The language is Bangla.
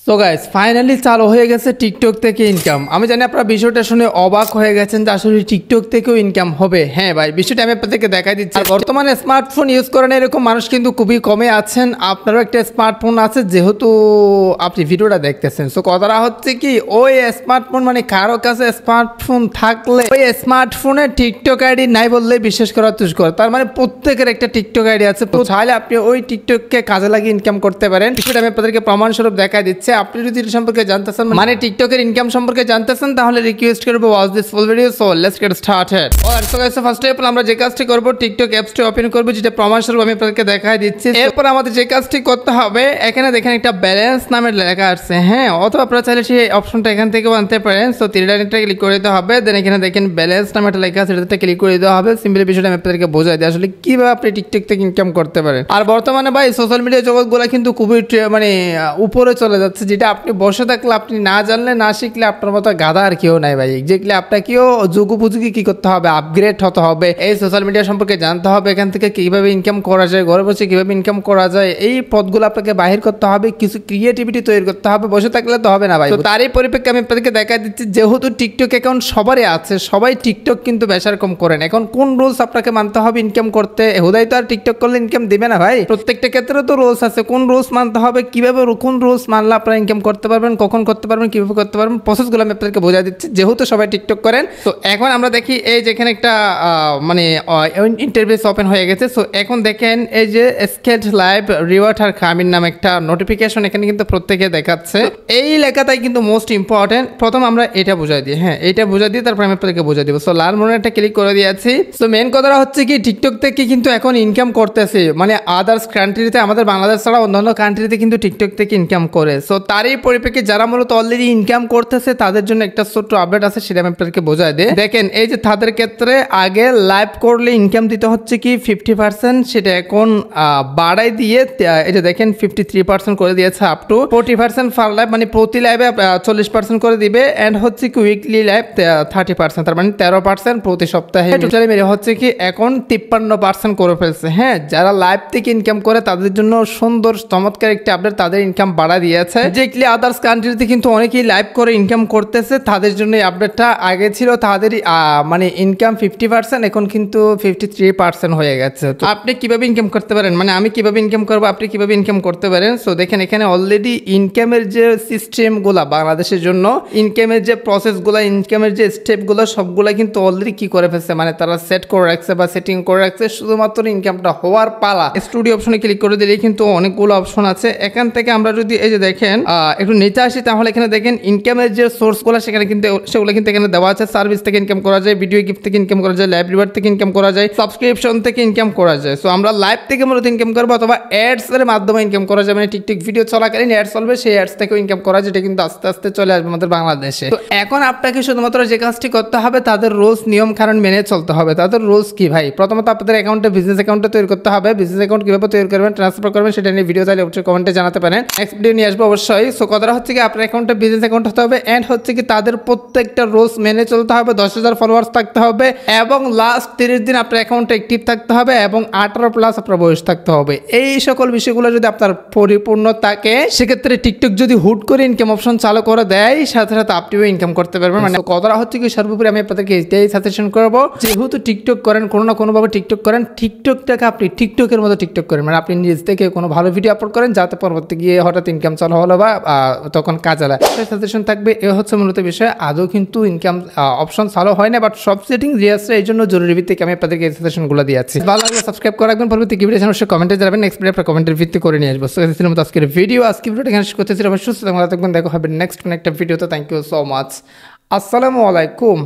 সো গাইস ফাইনালি চালু হয়ে গেছে টিকটক থেকে ইনকাম। আমি জানি আপনারা বিষয়টা শুনে অবাক হয়ে গেছেন যে আসলে টিকটক থেকেও ইনকাম হবে। হ্যাঁ ভাই, বিষয়টা আমি আপনাদেরকে দেখাই দিচ্ছি। বর্তমানে স্মার্টফোন ইউজ করেন এরকম মানুষ কিন্তু খুবই কমে আছেন। আপনারও একটা স্মার্টফোন আছে যেহেতু আপনি ভিডিওটা দেখতেছেন। সো কথাটা হচ্ছে কি, ওই স্মার্টফোন মানে কারো কাছে স্মার্টফোন থাকলে ওই স্মার্টফোনে টিকটক আইডি নাই বললে বিশ্বাস করা তুষ করে। তার মানে প্রত্যেকের একটা টিকটক আইডি আছে, চাইলে আপনি ওই টিকটককে কাজে লাগিয়ে ইনকাম করতে পারেন। বিষয়টা আমি আপনাদেরকে প্রমাণস্বরূপ দেখাই দিচ্ছি। আপনি যদি এর সম্পর্কে জানতে চান, মানে টিকটকের ইনকাম সম্পর্কে জানতে চান, তাহলে রিকোয়েস্ট করব watch this full video. So let's get started. Alright, so guys first of all আমরা যে কাজটি করব, টিকটক অ্যাপসটি ওপেন করব, যেটা প্রমাণস্বরূপ আমি আপনাদেরকে দেখাই দিচ্ছি। এরপর আমাদের যে কাজটি করতে হবে, এখানে দেখেন একটা ব্যালেন্স নামের লেখা আছে, হ্যাঁ, অথবা আপনারা চাইলে সেই অপশনটা এখান থেকে আনতে পারেন। সো তীরটা ক্লিক করে দিতে হবে, দেন এখানে দেখেন ব্যালেন্স নামে একটা লেখা আছে, এটাতে ক্লিক করে দিতে হবে। সিম্পলি বিষয়টা আমি আপনাদেরকে বোঝাই দিই আসলে কিভাবে আপনি টিকটক থেকে ইনকাম করতে পারেন। আর বর্তমানে ভাই সোশ্যাল মিডিয়া জগৎগুলো কিন্তু খুবই মানে উপরে চলে যাচ্ছে, যেটা আপনি বসে থাকলে, আপনি না জানলে না শিখলে আপনার মতো গাধা আর কেউ নাই ভাই। এক্স্যাক্টলি আপনাকেও যুগোপযোগী কি করতে হবে, আপগ্রেড হতে হবে, এই সোশ্যাল মিডিয়া সম্পর্কে জানতে হবে, এখান থেকে কিভাবে ইনকাম করা যায়, ঘরে বসে কিভাবে ইনকাম করা যায়, এই পথগুলো আপনাকে বাহির করতে হবে, কিছু ক্রিয়েটিভিটি তৈরি করতে হবে। বসে থাকলে তো হবে না ভাই। তো তারই পরিপ্রেক্ষে আমি আপনাদেরকে দেখা দিচ্ছি, যেহেতু টিকটক অ্যাকাউন্ট সবারই আছে, সবাই টিকটক কিন্তু বেশার কম করেন। এখন কোন রুলস আপনাকে মানতে হবে ইনকাম করতে? হুদাই তো আর টিকটক করলে ইনকাম দিবে না ভাই। প্রত্যেকটা ক্ষেত্রে তো রুলস আছে, কোন রুলস মানতে হবে, কিভাবে কোন রুলস মানলে আপনারা ইনকাম করতে পারবেন, কখন করতে পারবেন, কিভাবে করতে পারবেন, প্রসেসগুলো আমি আপনাদেরকে বোঝা দিচ্ছি, যেহেতু সবাই টিকটক করেন। তো এখন আমরা দেখি, এই যেখানে একটা মানে ইন্টারভিউস ওপেন হয়ে গেছে। সো এখন দেখেন এই যে স্কেট লাইভ রিওয়ার্ড আর খামির নামে একটা নোটিফিকেশন এখানে কিন্তু প্রত্যেকে দেখাচ্ছে। এই লেখাটাই কিন্তু মোস্ট ইম্পর্টেন্ট। প্রথম আমরা এটা বোঝাই দিই, হ্যাঁ, এটা বোঝা দিয়ে তারপর আমি আপনাদেরকে বোঝা দিব। সো লাল মনে একটা ক্লিক করে দিয়েছি। সো মেন কথাটা হচ্ছে কি, টিকটক থেকে কিন্তু এখন ইনকাম করতেছে, মানে আদার্স কান্ট্রিতে, আমাদের বাংলাদেশ ছাড়া অন্যান্য কান্ট্রিতে কিন্তু টিকটক থেকে ইনকাম করে। সো তারই পরিপ্রেক্ষিতে যারা মূলত অলরেডি ইনকাম করতেছে তাদের জন্য একটা ছোট্ট আপডেট আছে, সেটা আমি আপনাদেরকে বোঝাই দিই। দেখেন এই যে তাদের ক্ষেত্রে আগে লাইভ করলে ইনকাম দিতে হচ্ছে কি 50%, সেটা এখন বাড়াই দিয়ে এই যে দেখেন 53% করে দিয়েছে, আপ টু 40% ফার লাইভ, মানে প্রতি লাইভে 40% করে দিবে। এন্ড হচ্ছে কি উইকলি লাইভ 30%, তার মানে 13% প্রতি সপ্তাহে। টোটালি মেরে হচ্ছে কি এখন 53% করে ফেলছে। হ্যাঁ, যারা লাইভ থেকে ইনকাম করে তাদের জন্য সুন্দর চমৎকার একটা আপডেট, তাদের ইনকাম বাড়া দিয়েছে। যেগুলি আদার্স কান্ট্রিতে কিন্তু অনেকেই লাইভ করে ইনকাম করতেছে, তাদের জন্য এই আপডেটটা আগে ছিল তাদের মানে ইনকাম 50%, এখন কিন্তু 53% হয়ে গেছে। তো আপনি কিভাবে ইনকাম করতে পারেন, মানে আমি কিভাবে ইনকাম করবো, আপনি কিভাবে ইনকাম করতে পারেন? সো দেখেন এখানে অলরেডি ইনকামের যে সিস্টেমগুলা বাংলাদেশের জন্য, ইনকামের যে প্রসেসগুলো, ইনকামের যে স্টেপগুলো, সবগুলো কিন্তু অলরেডি কি করে ফেলছে, মানে তারা সেট করে রাখছে বা সেটিং করে রাখছে। শুধুমাত্র ইনকামটা হওয়ার পালা। স্টুডিও অপশনে ক্লিক করে দিলেই কিন্তু অনেকগুলো অপশন আছে। এখান থেকে আমরা যদি এই যে দেখেন একটু নিচে আসি, তাহলে এখানে দেখেন ইনকামের যে সোর্সগুলো সেখানে কিন্তু সেগুলো কিন্তু এখানে দেওয়া আছে। সার্ভিস থেকে ইনকাম করা যায়, ভিডিও গিফট থেকে ইনকাম করা যায়, লাইভ রিওয়ার্ড থেকে ইনকাম করা যায়, সাবস্ক্রিপশন থেকে ইনকাম করা যায়। সো আমরা লাইভ থেকে মূলত ইনকাম করবো, অথবা অ্যাডস এর মাধ্যমে ইনকাম করা যায়, মানে টিকটক ভিডিও চলাকালীন অ্যাডস চলবে, সেই অ্যাডস থেকেও ইনকাম করা যায়, যেটা কিন্তু আস্তে আস্তে চলে আসবে আমাদের বাংলাদেশে। তো এখন আপনাকে শুধুমাত্র যে কাজটি করতে হবে, তাদের রুলস নিয়ম কারণ মেনে চলতে হবে। তাদের রুলস কি ভাই? প্রথমত আপনাদের অ্যাকাউন্টে বিজনেস অ্যাকাউন্টে তৈরি করতে হবে। বিজনেস অ্যাকাউন্ট কিভাবে তৈরি করবেন, ট্রান্সফার করবেন, সেটা নিয়ে ভিডিও চাইলে অবশ্যই কমেন্টে জানাতে পারেন। নেক্সট ভিডিও নিয়ে আসবো অবশ্যই। সো কথাটা হচ্ছে কি, আপনার অ্যাকাউন্টে বিজনেস অ্যাকাউন্ট হতে হবে, এন্ড হচ্ছে কি তাদের প্রত্যেকটা রুলস মেনে চলতে হবে, 10,000 ফলোয়ার্স থাকতে হবে, এবং লাস্ট 30 দিন আপনার অ্যাকাউন্টে অ্যাক্টিভ থাকতে হবে, এবং 18+ আপনার বয়স থাকতে হবে। এই সকল বিষয়গুলো যদি আপনার পরিপূর্ণ থাকে, সেক্ষেত্রে টিকটক যদি হুট করে ইনকাম অপশন চালু করে দেয়, সাথে সাথে আপনিও ইনকাম করতে পারবেন। মানে কথাটা হচ্ছে কি, সর্বোপরি আমি আপনাদেরকে এটাই সাজেশন করবো, যেহেতু টিকটক করেন, কোনো না কোনোভাবে টিকটক করেন, টিকটকটাকে আপনি টিকটকের মতো টিকটক করেন, মানে আপনি নিজ থেকে কোনো ভালো ভিডিও আপলোড করেন, যাতে পরবর্তী গিয়ে হঠাৎ ইনকাম চালু হলো বা তখন কাজে লাগে। সাজেশন থাকবে, এ হচ্ছে মূলত বিষয়। আদৌ কিন্তু ইনকাম অপশন চালু হয় না, বাট সব সেটিং রিয়াসে, এই জন্য জরুরি ভিত্তিতে আমি আপনাদেরকে এই সাজেশনগুলো দিয়েছি। ভালো লাগলে সাবস্ক্রাইব করে রাখবেন, পরবর্তী কি ভিডিও অবশ্যই কমেন্টে জানাবেন, নেক্সট ভিডিও আপনার কমেন্টের ভিত্তি করে নিয়ে আসবো। সো এই ছিল আজকের ভিডিও। আজকে ভিডিওটা এখানে শেষ করতেছি, অবশ্যই সুস্থ থাকবেন, দেখা হবে নেক্সট একটা ভিডিওতে। Thank you so much. আসসালামু আলাইকুম।